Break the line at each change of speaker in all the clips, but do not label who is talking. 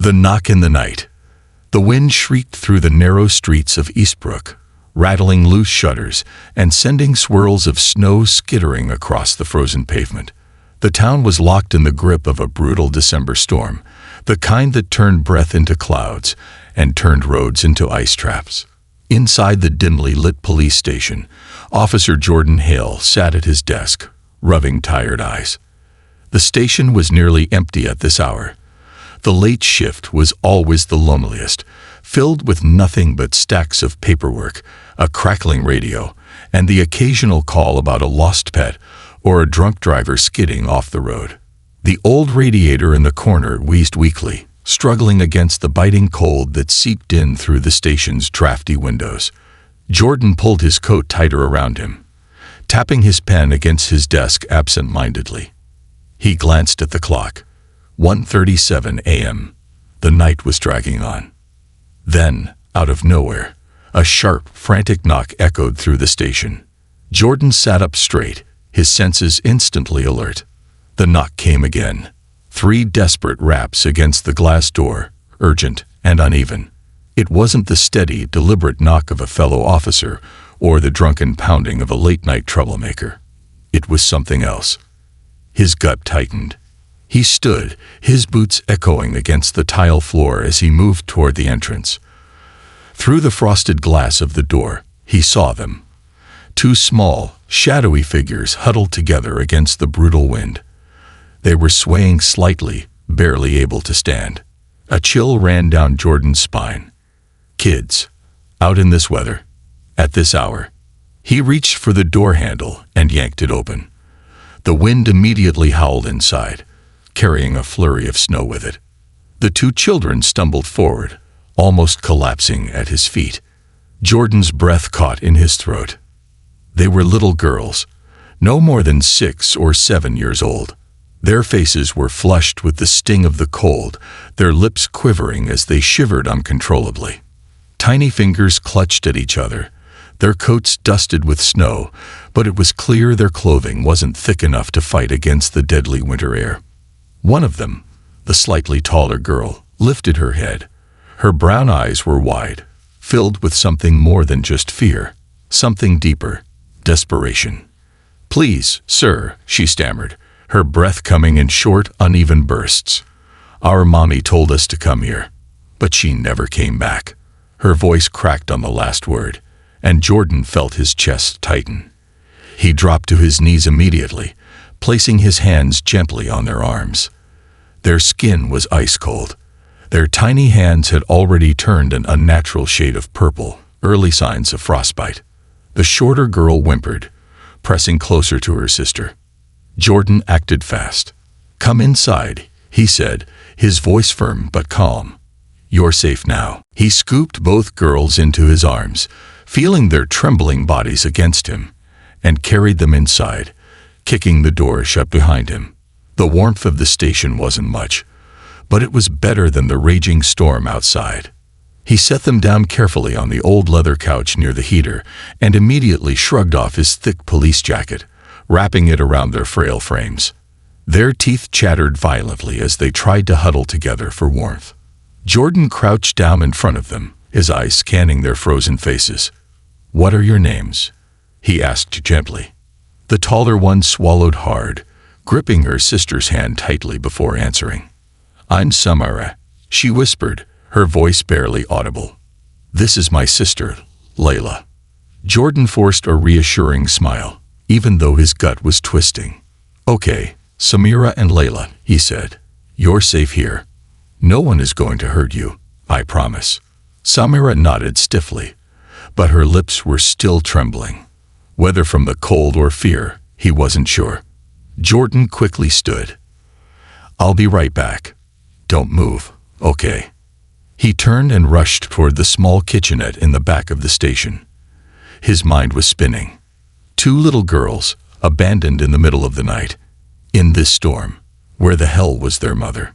The knock in the night. The wind shrieked through the narrow streets of Eastbrook, rattling loose shutters and sending swirls of snow skittering across the frozen pavement. The town was locked in the grip of a brutal December storm, the kind that turned breath into clouds and turned roads into ice traps. Inside the dimly lit police station, Officer Jordan Hale sat at his desk, rubbing tired eyes. The station was nearly empty at this hour. The late shift was always the loneliest, filled with nothing but stacks of paperwork, a crackling radio, and the occasional call about a lost pet or a drunk driver skidding off the road. The old radiator in the corner wheezed weakly, struggling against the biting cold that seeped in through the station's drafty windows. Jordan pulled his coat tighter around him, tapping his pen against his desk absent-mindedly. He glanced at the clock. 1:37 a.m. The night was dragging on. Then, out of nowhere, a sharp, frantic knock echoed through the station. Jordan sat up straight, his senses instantly alert. The knock came again. 3 desperate raps against the glass door, urgent and uneven. It wasn't the steady, deliberate knock of a fellow officer or the drunken pounding of a late-night troublemaker. It was something else. His gut tightened. He stood, his boots echoing against the tile floor as he moved toward the entrance. Through the frosted glass of the door, he saw them. 2 small, shadowy figures huddled together against the brutal wind. They were swaying slightly, barely able to stand. A chill ran down Jordan's spine. Kids, out in this weather, at this hour. He reached for the door handle and yanked it open. The wind immediately howled inside, carrying a flurry of snow with it. The 2 children stumbled forward, almost collapsing at his feet. Jordan's breath caught in his throat. They were little girls, no more than 6 or 7 years old. Their faces were flushed with the sting of the cold, their lips quivering as they shivered uncontrollably. Tiny fingers clutched at each other, their coats dusted with snow, but it was clear their clothing wasn't thick enough to fight against the deadly winter air. One of them, the slightly taller girl, lifted her head. Her brown eyes were wide, filled with something more than just fear, something deeper, desperation. "Please, sir," she stammered, her breath coming in short, uneven bursts. "Our mommy told us to come here, but she never came back." Her voice cracked on the last word, and Jordan felt his chest tighten. He dropped to his knees immediately, placing his hands gently on their arms. Their skin was ice cold. Their tiny hands had already turned an unnatural shade of purple, early signs of frostbite. The shorter girl whimpered, pressing closer to her sister. Jordan acted fast. "Come inside," he said, his voice firm but calm. "You're safe now." He scooped both girls into his arms, feeling their trembling bodies against him, and carried them inside, kicking the door shut behind him. The warmth of the station wasn't much, but it was better than the raging storm outside. He set them down carefully on the old leather couch near the heater and immediately shrugged off his thick police jacket, wrapping it around their frail frames. Their teeth chattered violently as they tried to huddle together for warmth. Jordan crouched down in front of them, his eyes scanning their frozen faces. "What are your names?" he asked gently. The taller one swallowed hard, gripping her sister's hand tightly before answering. "I'm Samara," she whispered, her voice barely audible. "This is my sister, Layla." Jordan forced a reassuring smile, even though his gut was twisting. "Okay, Samira and Layla," he said. "You're safe here. No one is going to hurt you, I promise." Samira nodded stiffly, but her lips were still trembling. Whether from the cold or fear, he wasn't sure. Jordan quickly stood. "I'll be right back. Don't move, okay?" He turned and rushed toward the small kitchenette in the back of the station. His mind was spinning. 2 little girls, abandoned in the middle of the night. In this storm, where the hell was their mother?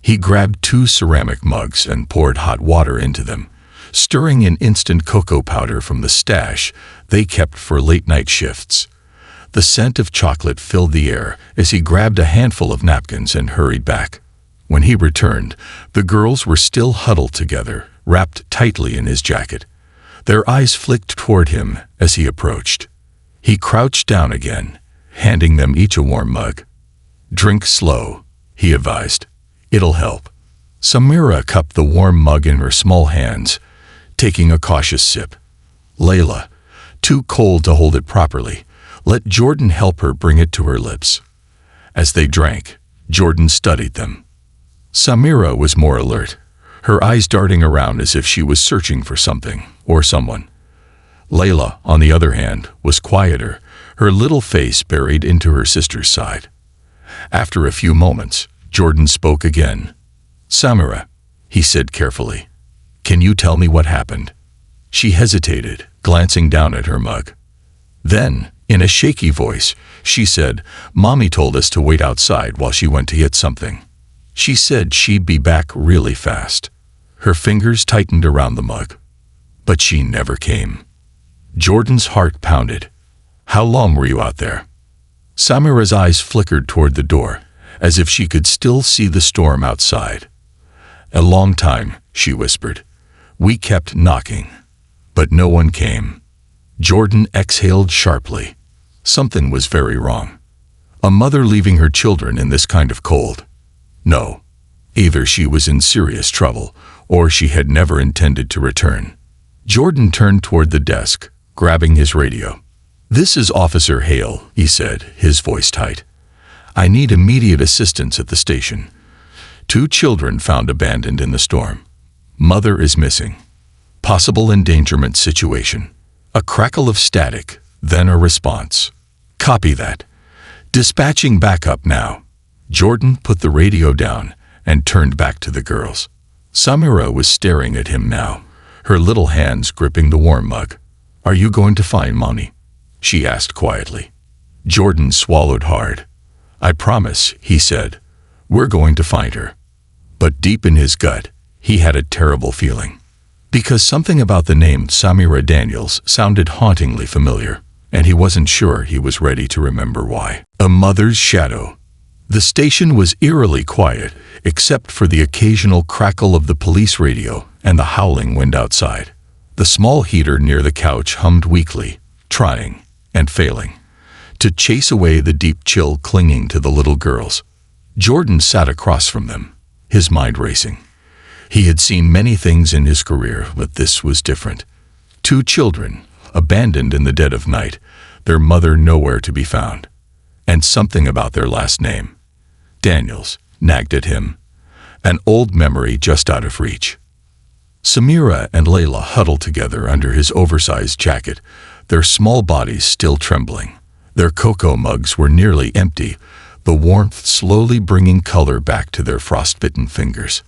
He grabbed 2 ceramic mugs and poured hot water into them, stirring in instant cocoa powder from the stash they kept for late-night shifts. The scent of chocolate filled the air as he grabbed a handful of napkins and hurried back. When he returned, the girls were still huddled together, wrapped tightly in his jacket. Their eyes flicked toward him as he approached. He crouched down again, handing them each a warm mug. "Drink slow," he advised. "It'll help." Samira cupped the warm mug in her small hands, taking a cautious sip. Layla, too cold to hold it properly, let Jordan help her bring it to her lips. As they drank, Jordan studied them. Samira was more alert, her eyes darting around as if she was searching for something or someone. Layla, on the other hand, was quieter, her little face buried into her sister's side. After a few moments, Jordan spoke again. "Samira," he said carefully, "can you tell me what happened?" She hesitated, glancing down at her mug. Then, in a shaky voice, she said, "Mommy told us to wait outside while she went to get something. She said she'd be back really fast." Her fingers tightened around the mug. "But she never came." Jordan's heart pounded. "How long were you out there?" Samira's eyes flickered toward the door, as if she could still see the storm outside. "A long time," she whispered. "We kept knocking, but no one came." Jordan exhaled sharply. Something was very wrong. A mother leaving her children in this kind of cold? No. Either she was in serious trouble, or she had never intended to return. Jordan turned toward the desk, grabbing his radio. "This is Officer Hale," he said, his voice tight. "I need immediate assistance at the station. 2 children found abandoned in the storm. Mother is missing. Possible endangerment situation." A crackle of static, then a response. "Copy that. Dispatching backup now." Jordan put the radio down and turned back to the girls. Samira was staring at him now, her little hands gripping the warm mug. "Are you going to find Mommy?" she asked quietly. Jordan swallowed hard. "I promise," he said. "We're going to find her." But deep in his gut, he had a terrible feeling. Because something about the name Samira Daniels sounded hauntingly familiar, and he wasn't sure he was ready to remember why. A mother's shadow. The station was eerily quiet, except for the occasional crackle of the police radio and the howling wind outside. The small heater near the couch hummed weakly, trying, and failing, to chase away the deep chill clinging to the little girls. Jordan sat across from them, his mind racing. He had seen many things in his career, but this was different. 2 children, abandoned in the dead of night, their mother nowhere to be found. And something about their last name, Daniels, nagged at him. An old memory just out of reach. Samira and Layla huddled together under his oversized jacket, their small bodies still trembling. Their cocoa mugs were nearly empty, the warmth slowly bringing color back to their frostbitten fingers.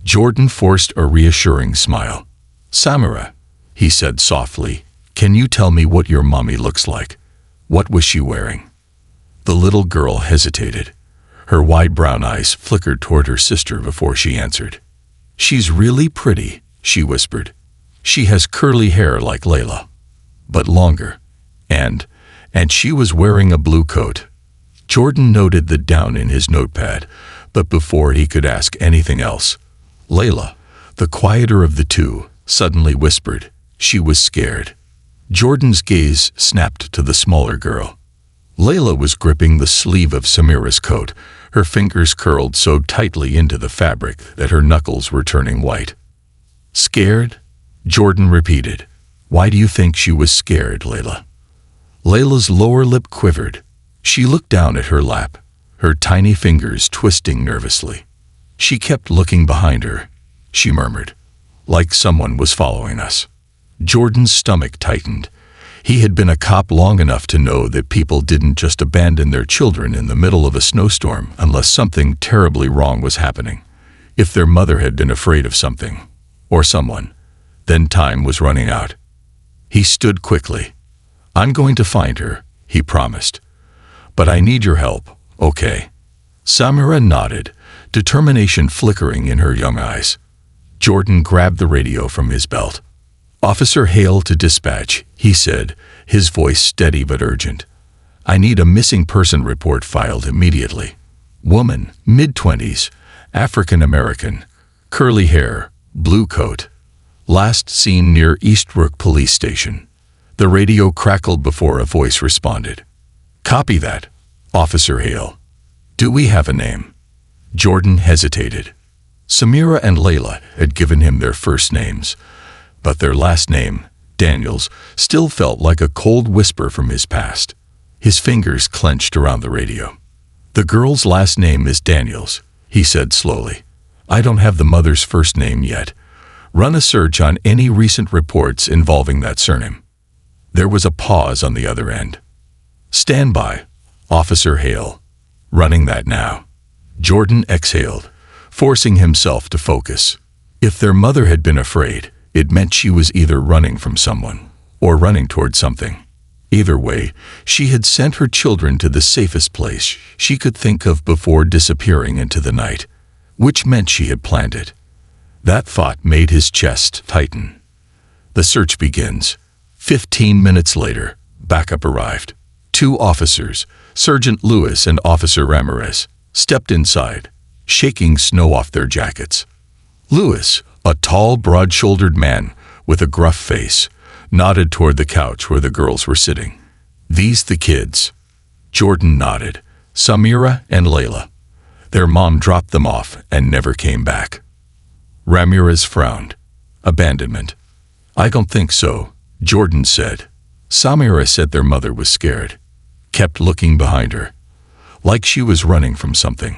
Jordan forced a reassuring smile. "Samira," he said softly, "can you tell me what your mommy looks like? What was she wearing?" The little girl hesitated. Her wide brown eyes flickered toward her sister before she answered. "She's really pretty," she whispered. "She has curly hair like Layla, but longer. And she was wearing a blue coat." Jordan noted the down in his notepad, but before he could ask anything else, Layla, the quieter of the 2, suddenly whispered. She was scared. Jordan's gaze snapped to the smaller girl. Layla was gripping the sleeve of Samira's coat, her fingers curled so tightly into the fabric that her knuckles were turning white. "Scared?" Jordan repeated. "Why do you think she was scared, Layla?" Layla's lower lip quivered. She looked down at her lap, her tiny fingers twisting nervously. "She kept looking behind her," she murmured, "like someone was following us." Jordan's stomach tightened. He had been a cop long enough to know that people didn't just abandon their children in the middle of a snowstorm unless something terribly wrong was happening. If their mother had been afraid of something, or someone, then time was running out. He stood quickly. "I'm going to find her," he promised. "But I need your help, okay?" Samira nodded, determination flickering in her young eyes. Jordan grabbed the radio from his belt. "Officer Hale to dispatch," he said, his voice steady but urgent. "I need a missing person report filed immediately. Woman, mid-20s, African American, curly hair, blue coat. Last seen near Eastbrook Police Station. The radio crackled before a voice responded. Copy that, Officer Hale. Do we have a name? Jordan hesitated. Samira and Layla had given him their first names, but their last name, Daniels, still felt like a cold whisper from his past. His fingers clenched around the radio. The girl's last name is Daniels, he said slowly. I don't have the mother's first name yet. Run a search on any recent reports involving that surname. There was a pause on the other end. Stand by, Officer Hale. Running that now. Jordan exhaled, forcing himself to focus. If their mother had been afraid, it meant she was either running from someone or running toward something. Either way, she had sent her children to the safest place she could think of before disappearing into the night, which meant she had planned it. That thought made his chest tighten. The search begins. 15 minutes later, backup arrived. 2 officers, Sergeant Lewis and Officer Ramirez, stepped inside, shaking snow off their jackets. Lewis, a tall, broad-shouldered man with a gruff face, nodded toward the couch where the girls were sitting. These the kids? Jordan nodded. Samira and Layla. Their mom dropped them off and never came back. Ramirez frowned. Abandonment. I don't think so, Jordan said. Samira said their mother was scared. Kept looking behind her, like she was running from something.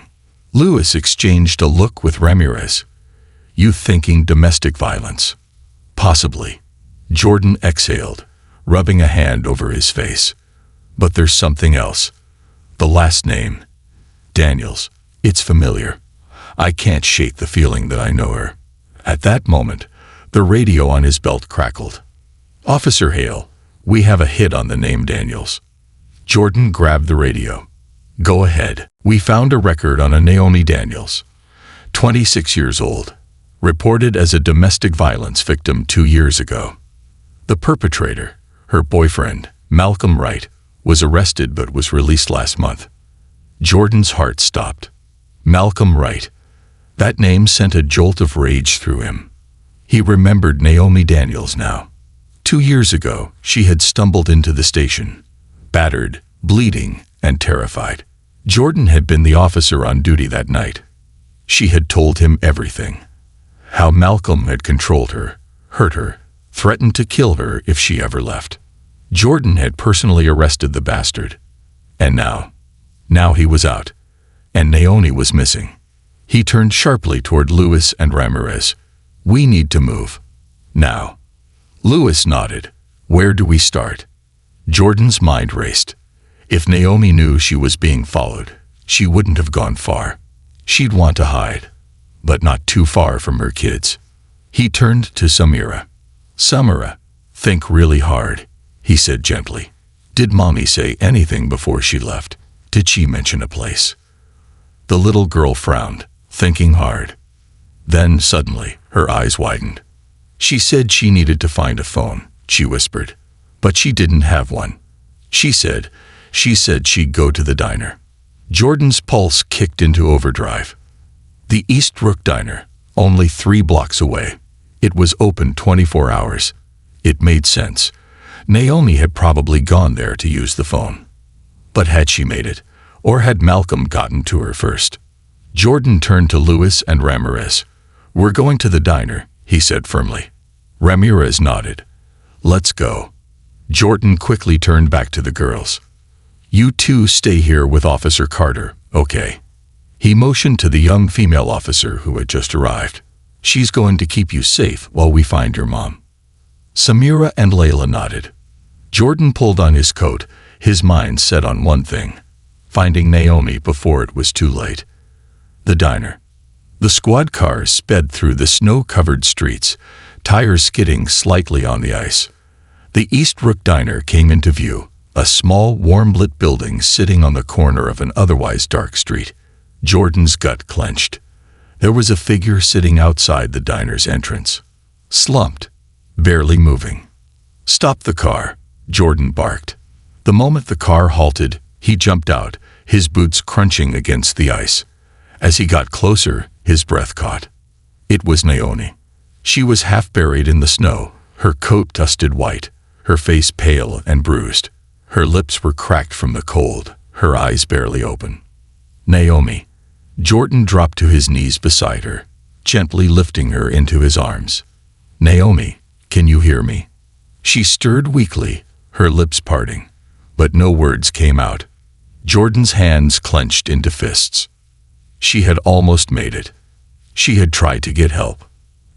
Lewis exchanged a look with Ramirez. You thinking domestic violence? Possibly. Jordan exhaled, rubbing a hand over his face. But there's something else. The last name. Daniels. It's familiar. I can't shake the feeling that I know her. At that moment, the radio on his belt crackled. Officer Hale, we have a hit on the name Daniels. Jordan grabbed the radio. Go ahead. We found a record on a Naomi Daniels, 26 years old, reported as a domestic violence victim 2 years ago. The perpetrator, her boyfriend, Malcolm Wright, was arrested but was released last month. Jordan's heart stopped. Malcolm Wright. That name sent a jolt of rage through him. He remembered Naomi Daniels now. 2 years ago, she had stumbled into the station, battered, bleeding, and terrified. Jordan had been the officer on duty that night. She had told him everything. How Malcolm had controlled her, hurt her, threatened to kill her if she ever left. Jordan had personally arrested the bastard. And now he was out, and Naomi was missing. He turned sharply toward Lewis and Ramirez. We need to move. Now. Lewis nodded. Where do we start? Jordan's mind raced. If Naomi knew she was being followed, she wouldn't have gone far. She'd want to hide, but not too far from her kids. He turned to Samira. Samira, think really hard, he said gently. Did Mommy say anything before she left? Did she mention a place? The little girl frowned, thinking hard. Then, suddenly, her eyes widened. She said she needed to find a phone, she whispered. But she didn't have one. She said she'd go to the diner. Jordan's pulse kicked into overdrive. The Eastbrook Diner, only 3 blocks away. It was open 24 hours. It made sense. Naomi had probably gone there to use the phone. But had she made it, or had Malcolm gotten to her first? Jordan turned to Lewis and Ramirez. We're going to the diner, he said firmly. Ramirez nodded. Let's go. Jordan quickly turned back to the girls. You two stay here with Officer Carter, okay? He motioned to the young female officer who had just arrived. She's going to keep you safe while we find your mom. Samira and Layla nodded. Jordan pulled on his coat, his mind set on one thing: finding Naomi before it was too late. The diner. The squad cars sped through the snow-covered streets, tires skidding slightly on the ice. The Eastbrook Diner came into view, a small, warm-lit building sitting on the corner of an otherwise dark street. Jordan's gut clenched. There was a figure sitting outside the diner's entrance, slumped, barely moving. Stop the car, Jordan barked. The moment the car halted, he jumped out, his boots crunching against the ice. As he got closer, His breath caught. It was Naomi. She was half buried in the snow, her coat dusted white, her face pale and bruised. Her lips were cracked from the cold, her eyes barely open. Naomi. Jordan dropped to his knees beside her, gently lifting her into his arms. Naomi, can you hear me? She stirred weakly, her lips parting, but no words came out. Jordan's hands clenched into fists. She had almost made it. She had tried to get help.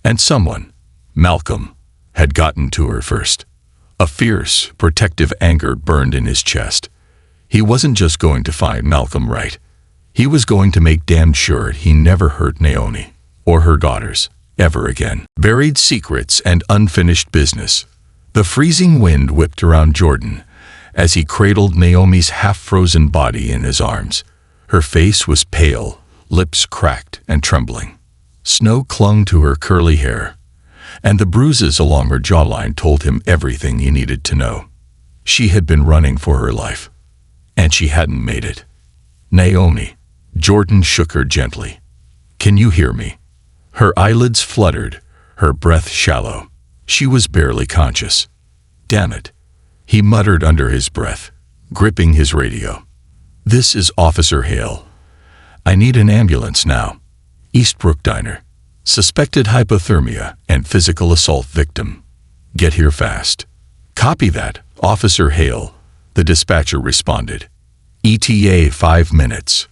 And someone, Malcolm, had gotten to her first. A fierce, protective anger burned in his chest. He wasn't just going to find Malcolm right. He was going to make damn sure he never hurt Naomi, or her daughters, ever again. Buried secrets and unfinished business. The freezing wind whipped around Jordan as he cradled Naomi's half-frozen body in his arms. Her face was pale, lips cracked and trembling. Snow clung to her curly hair, and the bruises along her jawline told him everything he needed to know. She had been running for her life, and she hadn't made it. Naomi. Jordan shook her gently. Can you hear me? Her eyelids fluttered, her breath shallow. She was barely conscious. Damn it, he muttered under his breath, gripping his radio. This is Officer Hale. I need an ambulance now. Eastbrook Diner. Suspected hypothermia and physical assault victim. Get here fast. Copy that, Officer Hale, the dispatcher responded. ETA 5 minutes.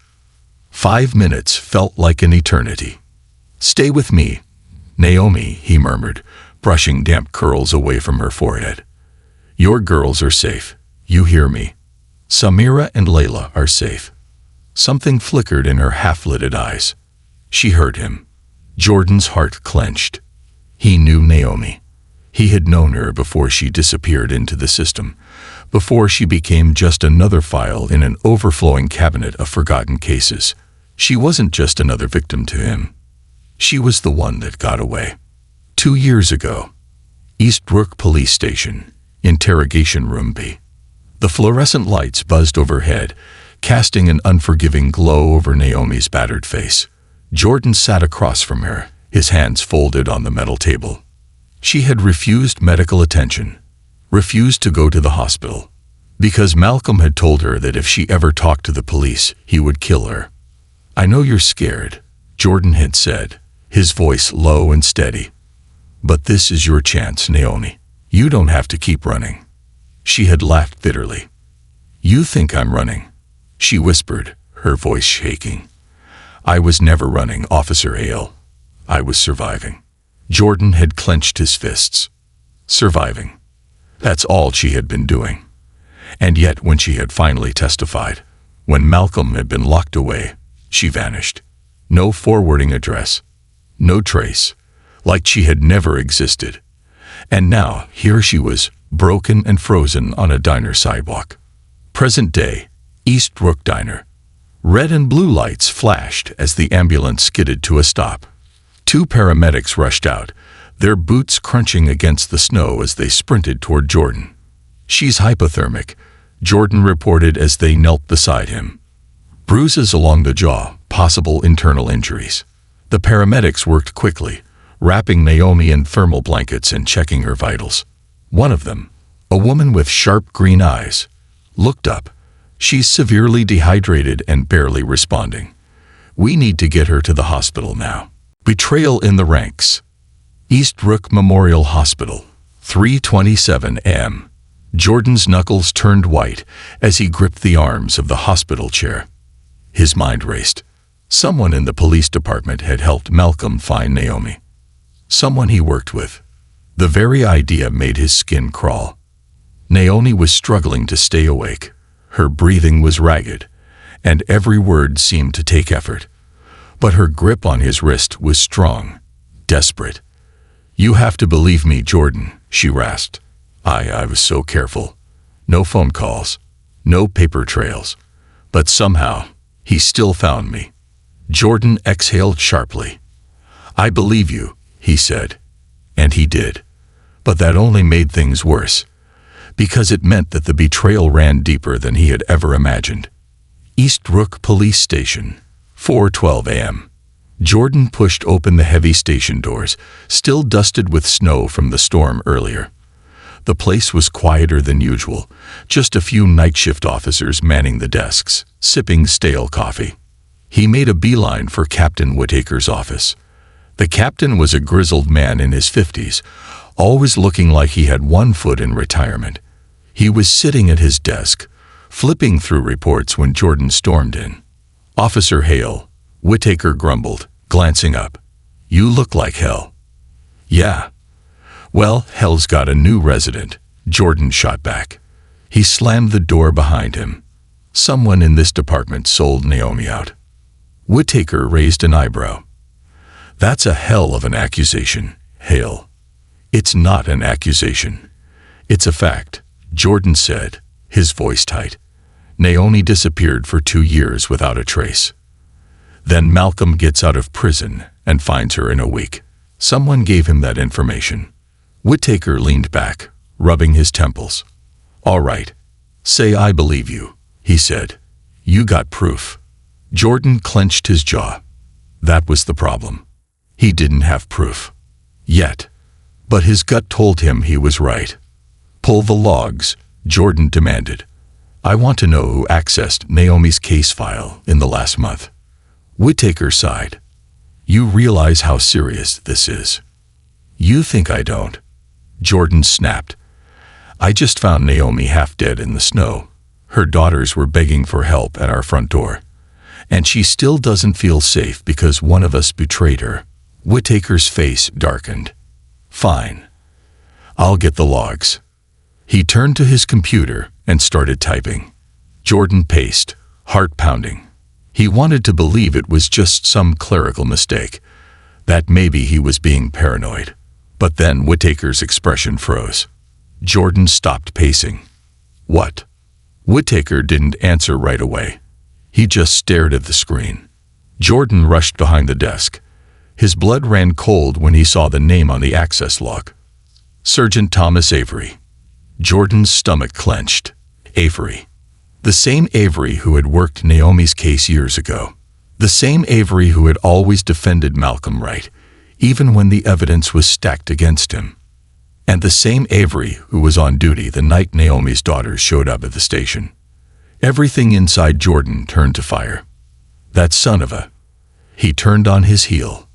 5 minutes felt like an eternity. Stay with me, Naomi, he murmured, brushing damp curls away from her forehead. Your girls are safe. You hear me? Samira and Layla are safe. Something flickered in her half-lidded eyes. She heard him. Jordan's heart clenched. He knew Naomi. He had known her before she disappeared into the system, before she became just another file in an overflowing cabinet of forgotten cases. She wasn't just another victim to him. She was the one that got away. 2 years ago. Eastbrook Police Station, Interrogation Room B. The fluorescent lights buzzed overhead, casting an unforgiving glow over Naomi's battered face. Jordan sat across from her, his hands folded on the metal table. She had refused medical attention, refused to go to the hospital, because Malcolm had told her that if she ever talked to the police, he would kill her. I know you're scared, Jordan had said, his voice low and steady. But this is your chance, Naomi. You don't have to keep running. She had laughed bitterly. You think I'm running, she whispered, her voice shaking. I was never running, Officer Hale. I was surviving. Jordan had clenched his fists. Surviving. That's all she had been doing. And yet when she had finally testified, when Malcolm had been locked away, she vanished. No forwarding address. No trace. Like she had never existed. And now, here she was, broken and frozen on a diner sidewalk. Present day, Eastbrook Diner. Red and blue lights flashed as the ambulance skidded to a stop. 2 paramedics rushed out, their boots crunching against the snow as they sprinted toward Jordan. She's hypothermic, Jordan reported as they knelt beside him. Bruises along the jaw, possible internal injuries. The paramedics worked quickly, wrapping Naomi in thermal blankets and checking her vitals. One of them, a woman with sharp green eyes, looked up. She's severely dehydrated and barely responding. We need to get her to the hospital now. Betrayal in the ranks. Eastbrook Memorial Hospital, 3:27 a.m. Jordan's knuckles turned white as he gripped the arms of the hospital chair. His mind raced. Someone in the police department had helped Malcolm find Naomi. Someone he worked with. The very idea made his skin crawl. Naomi was struggling to stay awake. Her breathing was ragged, and every word seemed to take effort. But her grip on his wrist was strong, desperate. You have to believe me, Jordan, she rasped. I was so careful. No phone calls, no paper trails. But somehow, he still found me. Jordan exhaled sharply. I believe you, he said. And he did. But that only made things worse, because it meant that the betrayal ran deeper than he had ever imagined. Eastbrook Police Station, 4:12 a.m. Jordan pushed open the heavy station doors, still dusted with snow from the storm earlier. The place was quieter than usual, just a few night shift officers manning the desks, sipping stale coffee. He made a beeline for Captain Whitaker's office. The captain was a grizzled man in his 50s, always looking like he had one foot in retirement. He was sitting at his desk, flipping through reports when Jordan stormed in. "Officer Hale," Whitaker grumbled, glancing up. "You look like hell." "Yeah. Well, hell's got a new resident," Jordan shot back. He slammed the door behind him. "Someone in this department sold Naomi out." Whitaker raised an eyebrow. "That's a hell of an accusation, Hale." "It's not an accusation. It's a fact," Jordan said, his voice tight. "Naomi disappeared for 2 years without a trace. Then Malcolm gets out of prison and finds her in a week. Someone gave him that information." Whitaker leaned back, rubbing his temples. "All right. Say I believe you," he said. "You got proof." Jordan clenched his jaw. That was the problem. He didn't have proof. Yet. But his gut told him he was right. "Pull the logs," Jordan demanded. "I want to know who accessed Naomi's case file in the last month." Whitaker sighed. "You realize how serious this is." "You think I don't?" Jordan snapped. "I just found Naomi half dead in the snow. Her daughters were begging for help at our front door. And she still doesn't feel safe because one of us betrayed her." Whitaker's face darkened. "Fine. I'll get the logs." He turned to his computer and started typing. Jordan paced, heart pounding. He wanted to believe it was just some clerical mistake, that maybe he was being paranoid. But then Whitaker's expression froze. Jordan stopped pacing. "What?" Whitaker didn't answer right away. He just stared at the screen. Jordan rushed behind the desk. His blood ran cold when he saw the name on the access log. Sergeant Thomas Avery. Jordan's stomach clenched. Avery. The same Avery who had worked Naomi's case years ago. The same Avery who had always defended Malcolm Wright, even when the evidence was stacked against him. And the same Avery who was on duty the night Naomi's daughters showed up at the station. Everything inside Jordan turned to fire. That son of a... He turned on his heel.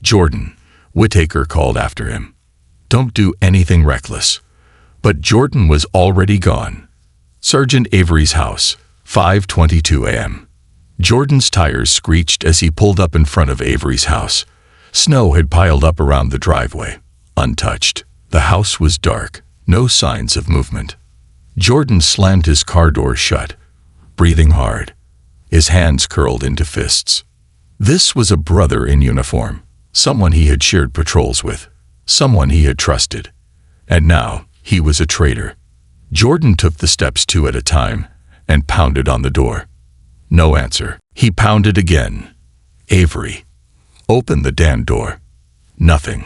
"Jordan," Whitaker called after him. "Don't do anything reckless." But Jordan was already gone. Sergeant Avery's house, 5:22 a.m. Jordan's tires screeched as he pulled up in front of Avery's house. Snow had piled up around the driveway, untouched. The house was dark, no signs of movement. Jordan slammed his car door shut, breathing hard. His hands curled into fists. This was a brother in uniform, someone he had shared patrols with, someone he had trusted. And now, he was a traitor. Jordan took the steps 2 at a time and pounded on the door. No answer. He pounded again. "Avery. Open the damn door." Nothing.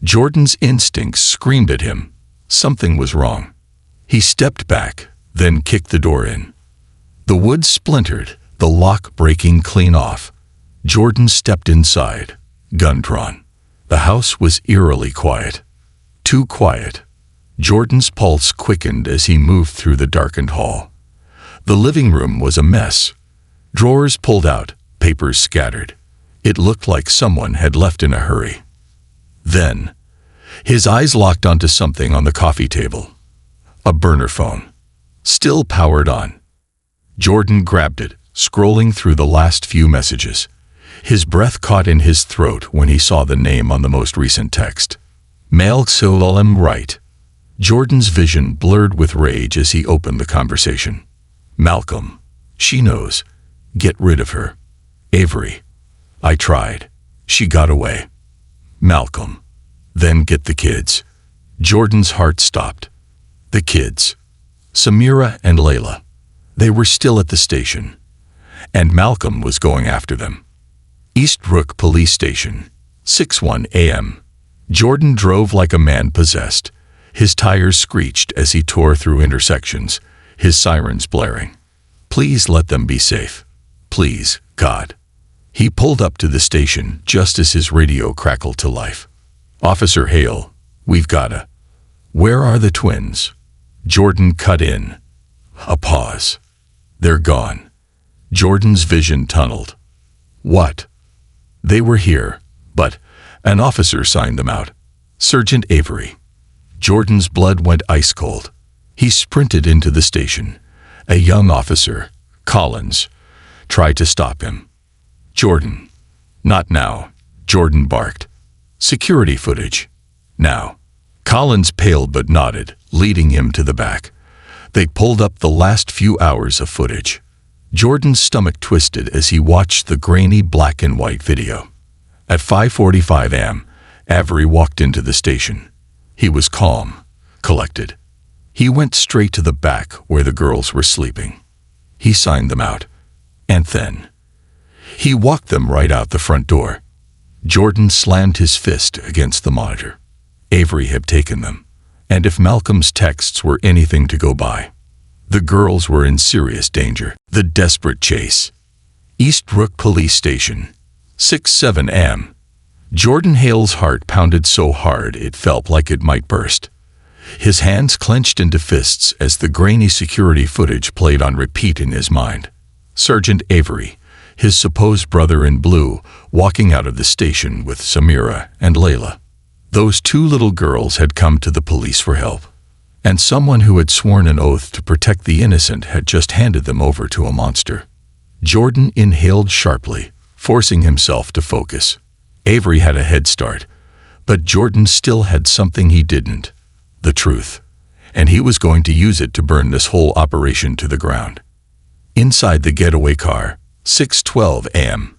Jordan's instincts screamed at him. Something was wrong. He stepped back, then kicked the door in. The wood splintered, the lock breaking clean off. Jordan stepped inside, gun drawn. The house was eerily quiet. Too quiet. Jordan's pulse quickened as he moved through the darkened hall. The living room was a mess. Drawers pulled out, papers scattered. It looked like someone had left in a hurry. Then, his eyes locked onto something on the coffee table. A burner phone. Still powered on. Jordan grabbed it, scrolling through the last few messages. His breath caught in his throat when he saw the name on the most recent text. Malcolm Wright. Jordan's vision blurred with rage as he opened the conversation. Malcolm. She knows. Get rid of her. Avery. I tried. She got away. Malcolm. Then get the kids. Jordan's heart stopped. The kids. Samira and Layla. They were still at the station. And Malcolm was going after them. Eastbrook Police Station, 6:01 a.m. Jordan drove like a man possessed. His tires screeched as he tore through intersections, his sirens blaring. Please let them be safe. Please, God. He pulled up to the station just as his radio crackled to life. "Officer Hale, we've gotta. Where are the twins?" Jordan cut in. A pause. "They're gone." Jordan's vision tunneled. "What?" "They were here, but an officer signed them out. Sergeant Avery." Jordan's blood went ice cold. He sprinted into the station. A young officer, Collins, tried to stop him. "Jordan." "Not now," Jordan barked. "Security footage. Now." Collins paled but nodded, leading him to the back. They pulled up the last few hours of footage. Jordan's stomach twisted as he watched the grainy black and white video. At 5:45 a.m., Avery walked into the station. He was calm, collected. He went straight to the back where the girls were sleeping. He signed them out. And then he walked them right out the front door. Jordan slammed his fist against the monitor. Avery had taken them. And if Malcolm's texts were anything to go by, the girls were in serious danger. The desperate chase. Eastbrook Police Station, 6:07 a.m. Jordan Hale's heart pounded so hard it felt like it might burst. His hands clenched into fists as the grainy security footage played on repeat in his mind. Sergeant Avery, his supposed brother in blue, walking out of the station with Samira and Layla. Those two little girls had come to the police for help, and someone who had sworn an oath to protect the innocent had just handed them over to a monster. Jordan inhaled sharply, forcing himself to focus. Avery had a head start, but Jordan still had something he didn't: the truth, and he was going to use it to burn this whole operation to the ground. Inside the getaway car, 6:12 a.m.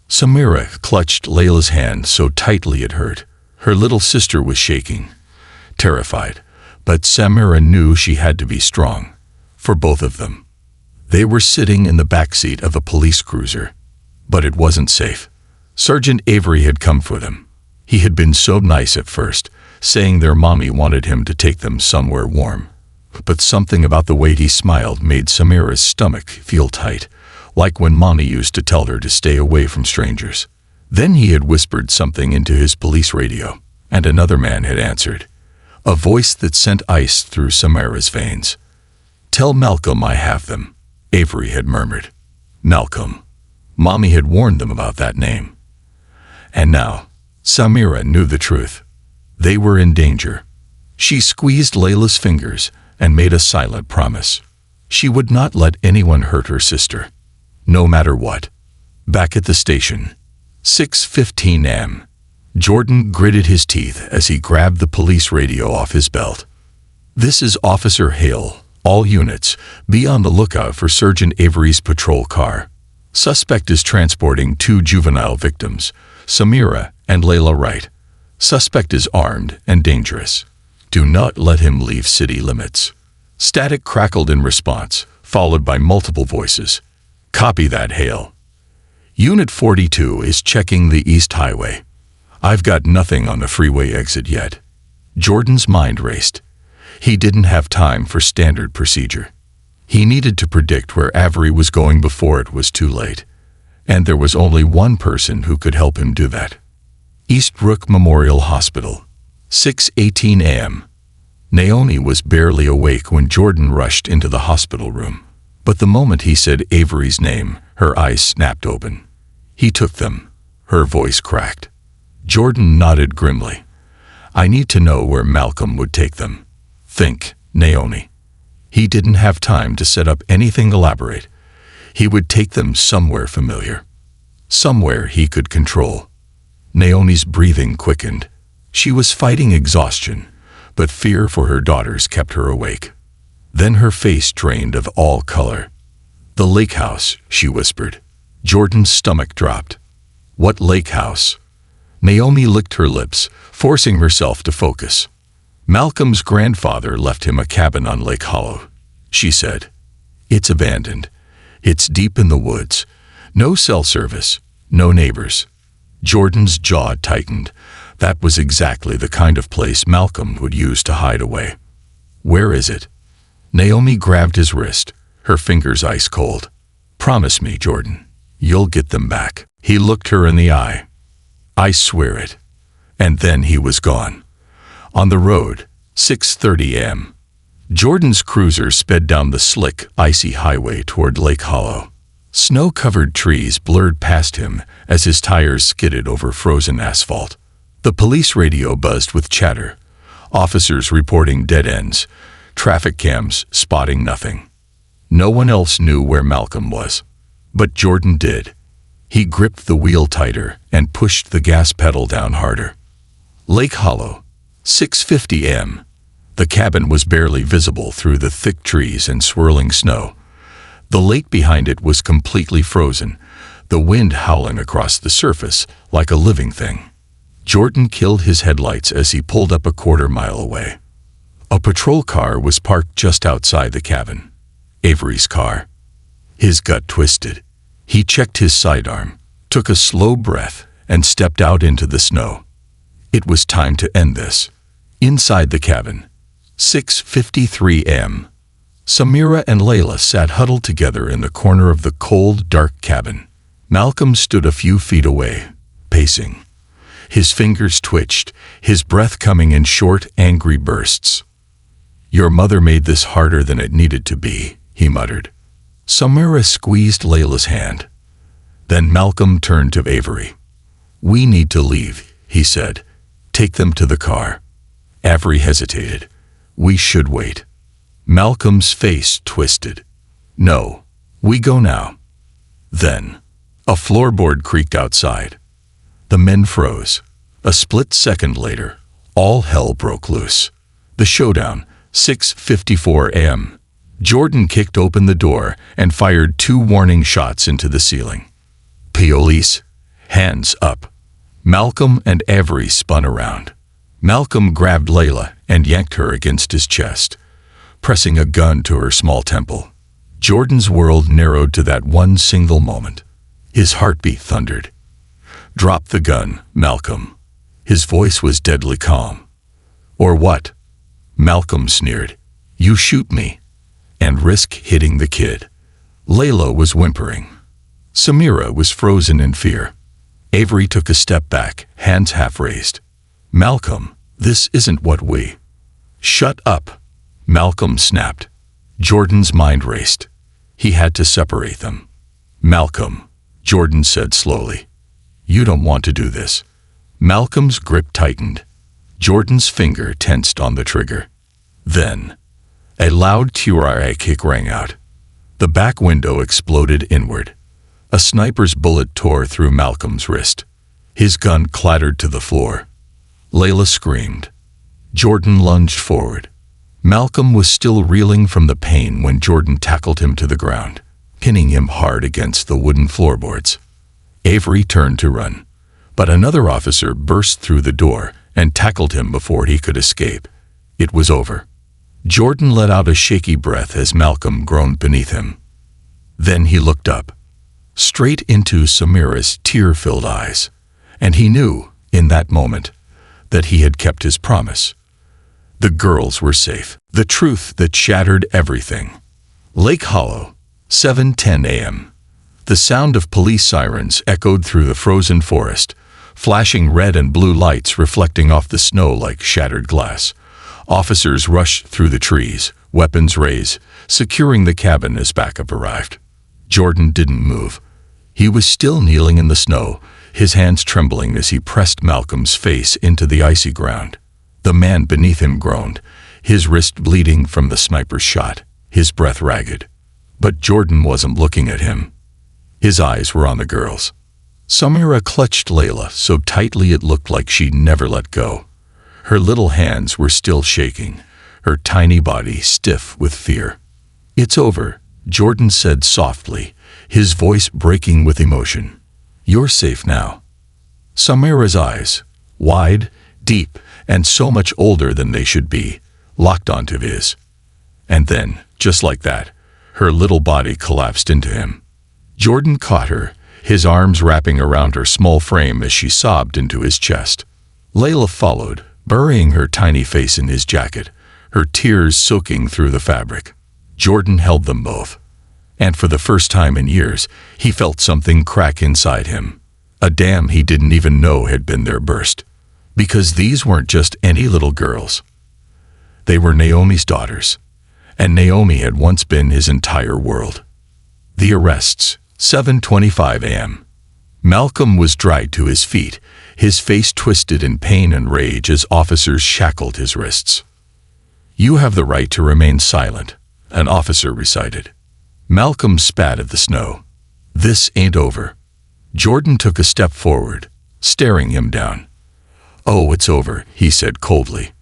Samira clutched Layla's hand so tightly it hurt. Her little sister was shaking, terrified, but Samira knew she had to be strong, for both of them. They were sitting in the backseat of a police cruiser, but it wasn't safe. Sergeant Avery had come for them. He had been so nice at first, saying their mommy wanted him to take them somewhere warm. But something about the way he smiled made Samira's stomach feel tight, like when mommy used to tell her to stay away from strangers. Then he had whispered something into his police radio, and another man had answered. A voice that sent ice through Samira's veins. "Tell Malcolm I have them," Avery had murmured. Malcolm. Mommy had warned them about that name. And now, Samira knew the truth. They were in danger. She squeezed Layla's fingers and made a silent promise. She would not let anyone hurt her sister, no matter what. Back at the station, 6:15 a.m., Jordan gritted his teeth as he grabbed the police radio off his belt. "This is Officer Hale. All units, be on the lookout for Sergeant Avery's patrol car. Suspect is transporting 2 juvenile victims, Samira and Layla Wright. Suspect is armed and dangerous. Do not let him leave city limits." Static crackled in response, followed by multiple voices. "Copy that, Hale. Unit 42 is checking the East Highway. I've got nothing on the freeway exit yet." Jordan's mind raced. He didn't have time for standard procedure. He needed to predict where Avery was going before it was too late. And there was only one person who could help him do that. Eastbrook Memorial Hospital, 6:18 a.m. Naomi was barely awake when Jordan rushed into the hospital room. But the moment he said Avery's name, her eyes snapped open. "He took them." Her voice cracked. Jordan nodded grimly. "I need to know where Malcolm would take them." "Think, Naomi." He didn't have time to set up anything elaborate. He would take them somewhere familiar. Somewhere he could control. Naomi's breathing quickened. She was fighting exhaustion, but fear for her daughters kept her awake. Then her face drained of all color. "The lake house," she whispered. Jordan's stomach dropped. "What lake house?" Naomi licked her lips, forcing herself to focus. "Malcolm's grandfather left him a cabin on Lake Hollow," she said. "It's abandoned. It's deep in the woods. No cell service, no neighbors." Jordan's jaw tightened. That was exactly the kind of place Malcolm would use to hide away. "Where is it?" Naomi grabbed his wrist, her fingers ice cold. "Promise me, Jordan. You'll get them back. He looked her in the eye. I swear it. And then he was gone. On the road, 6:30 a.m. Jordan's cruiser sped down the slick, icy highway toward Lake Hollow. Snow-covered trees blurred past him as his tires skidded over frozen asphalt. The police radio buzzed with chatter, officers reporting dead ends, traffic cams spotting nothing. No one else knew where Malcolm was. But Jordan did. He gripped the wheel tighter and pushed the gas pedal down harder. Lake Hollow, 6:50 a.m. The cabin was barely visible through the thick trees and swirling snow. The lake behind it was completely frozen, the wind howling across the surface like a living thing. Jordan killed his headlights as he pulled up a quarter-mile away. A patrol car was parked just outside the cabin. Avery's car. His gut twisted. He checked his sidearm, took a slow breath, and stepped out into the snow. It was time to end this. Inside the cabin, 6:53 a.m. Samira and Layla sat huddled together in the corner of the cold, dark cabin. Malcolm stood a few feet away, pacing. His fingers twitched, his breath coming in short, angry bursts. "Your mother made this harder than it needed to be," he muttered. Samira squeezed Layla's hand. Then Malcolm turned to Avery. "We need to leave," he said. "Take them to the car." Avery hesitated. "We should wait." Malcolm's face twisted. "No, we go now." Then, a floorboard creaked outside. The men froze. A split second later, all hell broke loose. The showdown, 6:54 a.m. Jordan kicked open the door and fired 2 warning shots into the ceiling. "Police, hands up." Malcolm and Avery spun around. Malcolm grabbed Layla and yanked her against his chest, pressing a gun to her small temple. Jordan's world narrowed to that one single moment. His heartbeat thundered. "Drop the gun, Malcolm." His voice was deadly calm. "Or what?" Malcolm sneered. "You shoot me and risk hitting the kid." Layla was whimpering. Samira was frozen in fear. Avery took a step back, hands half raised. "Malcolm, this isn't what we—" "Shut up," Malcolm snapped. Jordan's mind raced. He had to separate them. "Malcolm," Jordan said slowly, "you don't want to do this." Malcolm's grip tightened. Jordan's finger tensed on the trigger. Then, a loud Tura kick rang out. The back window exploded inward. A sniper's bullet tore through Malcolm's wrist. His gun clattered to the floor. Layla screamed. Jordan lunged forward. Malcolm was still reeling from the pain when Jordan tackled him to the ground, pinning him hard against the wooden floorboards. Avery turned to run, but another officer burst through the door and tackled him before he could escape. It was over. Jordan let out a shaky breath as Malcolm groaned beneath him. Then he looked up, straight into Samira's tear-filled eyes, and he knew, in that moment, that he had kept his promise. The girls were safe. The truth that shattered everything. Lake Hollow, 7:10 a.m. The sound of police sirens echoed through the frozen forest, flashing red and blue lights reflecting off the snow like shattered glass. Officers rushed through the trees, weapons raised, securing the cabin as backup arrived. Jordan didn't move. He was still kneeling in the snow, his hands trembling as he pressed Malcolm's face into the icy ground. The man beneath him groaned, his wrist bleeding from the sniper's shot, his breath ragged. But Jordan wasn't looking at him. His eyes were on the girls. Samira clutched Layla so tightly it looked like she'd never let go. Her little hands were still shaking, her tiny body stiff with fear. "It's over," Jordan said softly, his voice breaking with emotion. "You're safe now." Samira's eyes, wide, deep, and so much older than they should be, locked onto his. And then, just like that, her little body collapsed into him. Jordan caught her, his arms wrapping around her small frame as she sobbed into his chest. Layla followed, burying her tiny face in his jacket, her tears soaking through the fabric. Jordan held them both. And for the first time in years, he felt something crack inside him. A dam he didn't even know had been there burst. Because these weren't just any little girls. They were Naomi's daughters. And Naomi had once been his entire world. The arrests, 7:25 a.m. Malcolm was dragged to his feet, his face twisted in pain and rage as officers shackled his wrists. "You have the right to remain silent," an officer recited. Malcolm spat at the snow. "This ain't over." Jordan took a step forward, staring him down. "Oh, it's over," he said coldly.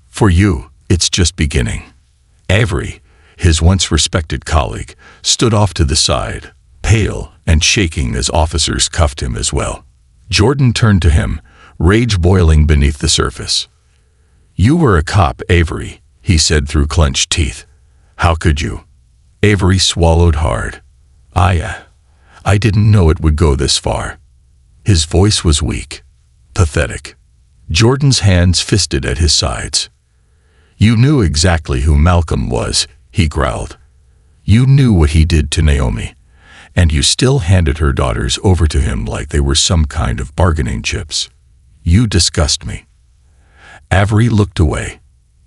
"For you, it's just beginning." Avery, his once respected colleague, stood off to the side, pale and shaking as officers cuffed him as well. Jordan turned to him, rage boiling beneath the surface. "You were a cop, Avery," he said through clenched teeth. "How could you?" Avery swallowed hard. I didn't know it would go this far." His voice was weak, pathetic. Jordan's hands fisted at his sides. "You knew exactly who Malcolm was," he growled. "You knew what he did to Naomi, and you still handed her daughters over to him like they were some kind of bargaining chips. You disgust me." Avery looked away.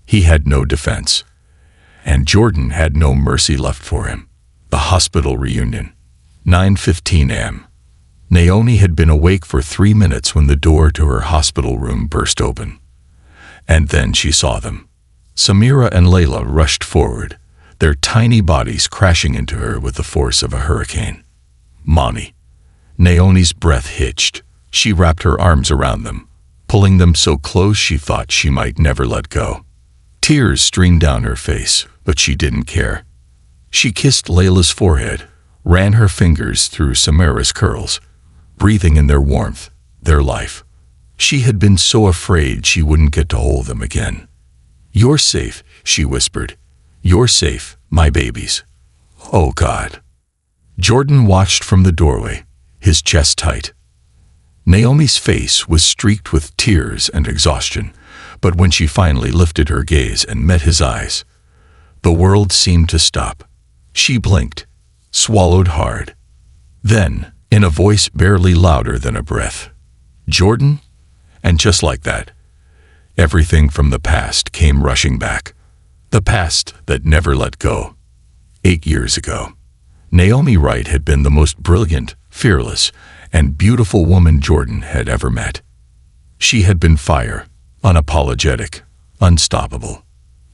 He had no defense. And Jordan had no mercy left for him. The hospital reunion. 9:15 a.m. Naomi had been awake for 3 minutes when the door to her hospital room burst open. And then she saw them. Samira and Layla rushed forward, their tiny bodies crashing into her with the force of a hurricane. "Mommy." Naomi's breath hitched. She wrapped her arms around them, pulling them so close she thought she might never let go. Tears streamed down her face, but she didn't care. She kissed Layla's forehead, ran her fingers through Samira's curls, breathing in their warmth, their life. She had been so afraid she wouldn't get to hold them again. "You're safe," she whispered. "You're safe, my babies." "Oh, God." Jordan watched from the doorway, his chest tight. Naomi's face was streaked with tears and exhaustion, but when she finally lifted her gaze and met his eyes, the world seemed to stop. She blinked, swallowed hard. Then, in a voice barely louder than a breath, "Jordan?" And just like that, everything from the past came rushing back. The past that never let go. 8 years ago, Naomi Wright had been the most brilliant, fearless, and beautiful woman Jordan had ever met. She had been fire, unapologetic, unstoppable.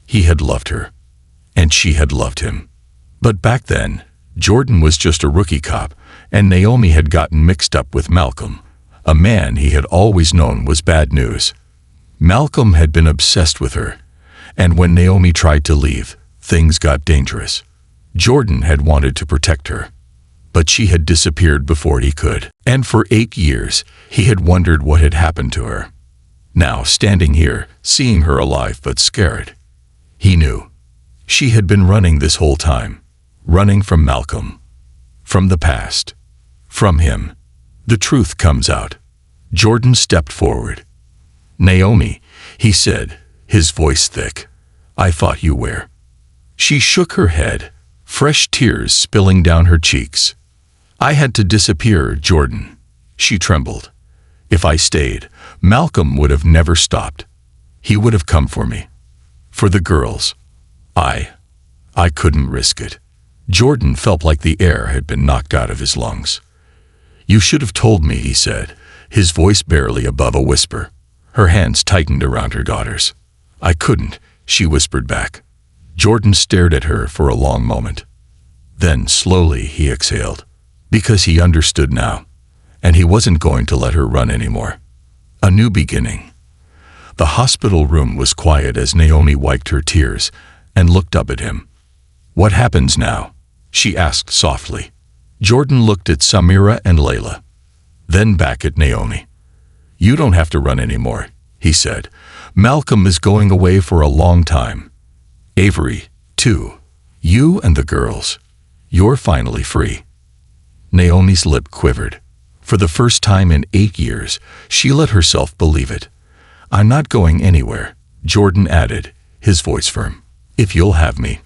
He had loved her, and she had loved him. But back then, Jordan was just a rookie cop, and Naomi had gotten mixed up with Malcolm, a man he had always known was bad news. Malcolm had been obsessed with her, and when Naomi tried to leave, things got dangerous. Jordan had wanted to protect her, but she had disappeared before he could. And for 8 years, he had wondered what had happened to her. Now, standing here, seeing her alive but scared, he knew. She had been running this whole time. Running from Malcolm. From the past. From him. The truth comes out. Jordan stepped forward. "Naomi," he said, his voice thick. "I thought you were." She shook her head, fresh tears spilling down her cheeks. "I had to disappear, Jordan." She trembled. "If I stayed, Malcolm would have never stopped. He would have come for me. For the girls. I couldn't risk it." Jordan felt like the air had been knocked out of his lungs. "You should have told me," he said, his voice barely above a whisper. Her hands tightened around her daughters. "I couldn't," she whispered back. Jordan stared at her for a long moment. Then, slowly, he exhaled. Because he understood now, and he wasn't going to let her run anymore. A new beginning. The hospital room was quiet as Naomi wiped her tears and looked up at him. "What happens now?" she asked softly. Jordan looked at Samira and Layla, then back at Naomi. "You don't have to run anymore," he said. "Malcolm is going away for a long time. Avery, too. You and the girls. You're finally free." Naomi's lip quivered. For the first time in 8 years, she let herself believe it. "I'm not going anywhere," Jordan added, his voice firm. "If you'll have me,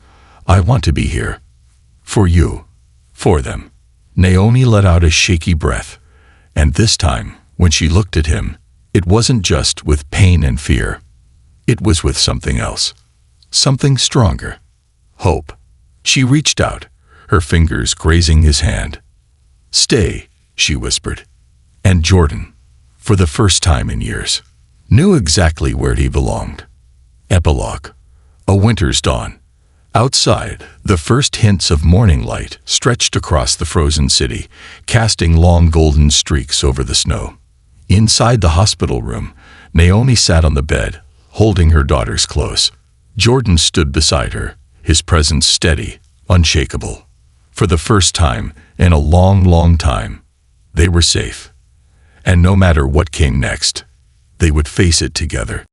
I want to be here. For you." For them. Naomi let out a shaky breath, and this time, when she looked at him, it wasn't just with pain and fear. It was with something else. Something stronger. Hope. She reached out, her fingers grazing his hand. "Stay," she whispered. And Jordan, for the first time in years, knew exactly where he belonged. Epilogue. A winter's dawn. Outside, the first hints of morning light stretched across the frozen city, casting long golden streaks over the snow. Inside the hospital room, Naomi sat on the bed, holding her daughters close. Jordan stood beside her, his presence steady, unshakable. For the first time in a long, long time, they were safe. And no matter what came next, they would face it together.